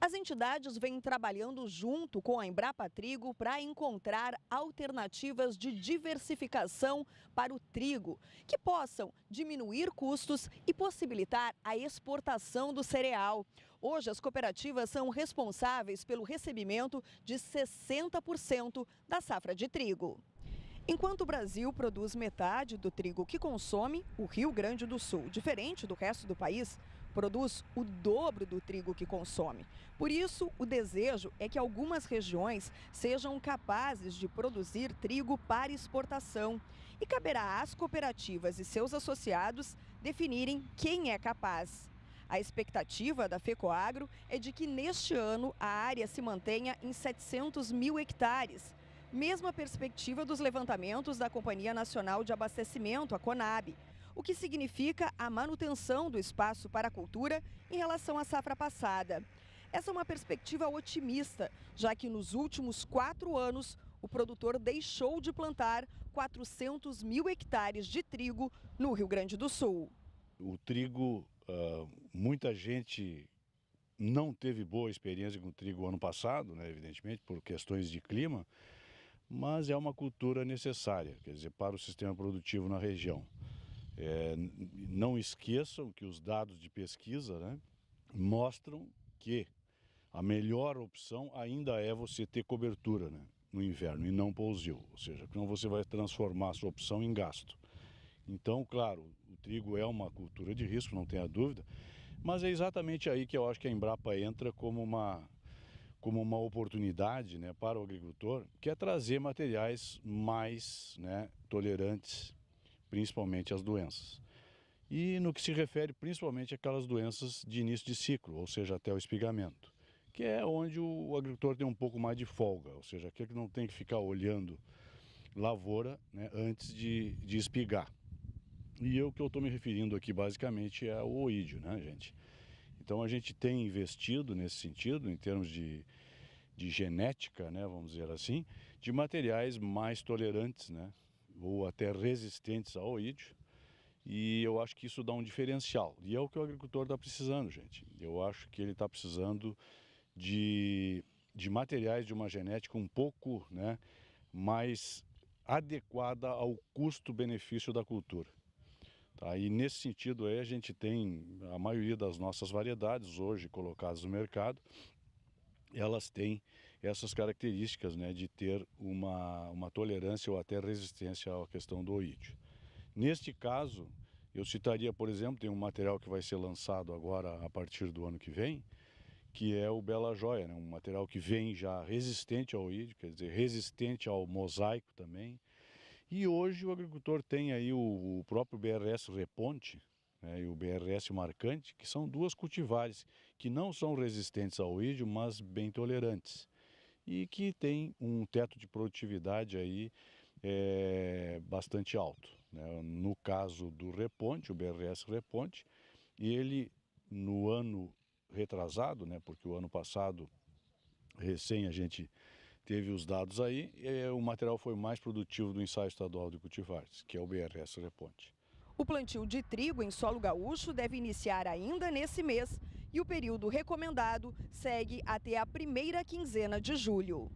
As entidades vêm trabalhando junto com a Embrapa Trigo para encontrar alternativas de diversificação para o trigo, que possam diminuir custos e possibilitar a exportação do cereal. Hoje, as cooperativas são responsáveis pelo recebimento de 60% da safra de trigo. Enquanto o Brasil produz metade do trigo que consome, o Rio Grande do Sul, diferente do resto do país, produz o dobro do trigo que consome. Por isso, o desejo é que algumas regiões sejam capazes de produzir trigo para exportação. E caberá às cooperativas e seus associados definirem quem é capaz. A expectativa da FECOAGRO é de que neste ano a área se mantenha em 700 mil hectares. Mesma perspectiva dos levantamentos da Companhia Nacional de Abastecimento, a CONAB, o que significa a manutenção do espaço para a cultura em relação à safra passada. Essa é uma perspectiva otimista, já que nos últimos 4 anos o produtor deixou de plantar 400 mil hectares de trigo no Rio Grande do Sul. O trigo, muita gente não teve boa experiência com o trigo ano passado, né, evidentemente, por questões de clima, mas é uma cultura necessária, quer dizer, para o sistema produtivo na região. Não esqueçam que os dados de pesquisa, né, mostram que a melhor opção ainda é você ter cobertura, né, no inverno e não pousio, ou seja, senão você vai transformar a sua opção em gasto. Então, claro, o trigo é uma cultura de risco, não tenha dúvida, mas é exatamente aí que eu acho que a Embrapa entra como uma oportunidade, né, para o agricultor, que é trazer materiais mais, né, tolerantes, principalmente às doenças. E no que se refere principalmente àquelas doenças de início de ciclo, ou seja, até o espigamento, que é onde o agricultor tem um pouco mais de folga, ou seja, aquele que não tem que ficar olhando lavoura, né, antes de espigar. E o que eu estou me referindo aqui basicamente é o oídio, né, gente? Então a gente tem investido nesse sentido, em termos de genética, né, vamos dizer assim, de materiais mais tolerantes, né, ou até resistentes ao oídio. E eu acho que isso dá um diferencial. E é o que o agricultor está precisando, gente. Eu acho que ele está precisando de materiais de uma genética um pouco, né, mais adequada ao custo-benefício da cultura. Tá? E nesse sentido aí a gente tem a maioria das nossas variedades hoje colocadas no mercado, elas têm essas características, né, de ter uma tolerância ou até resistência à questão do oídio. Neste caso, eu citaria, por exemplo, tem um material que vai ser lançado agora a partir do ano que vem, que é o Bela Joia, né, um material que vem já resistente ao oídio, quer dizer, resistente ao mosaico também. E hoje o agricultor tem aí o próprio BRS Reponte, né, e o BRS Marcante, que são duas cultivares que não são resistentes ao oídio, mas bem tolerantes. E que tem um teto de produtividade aí bastante alto, né? No caso do Reponte, o BRS Reponte, ele no ano retrasado, né, porque o ano passado recém a gente teve os dados aí, o material foi mais produtivo do ensaio estadual de cultivares, que é o BRS Reponte. O plantio de trigo em solo gaúcho deve iniciar ainda nesse mês e o período recomendado segue até a primeira quinzena de julho.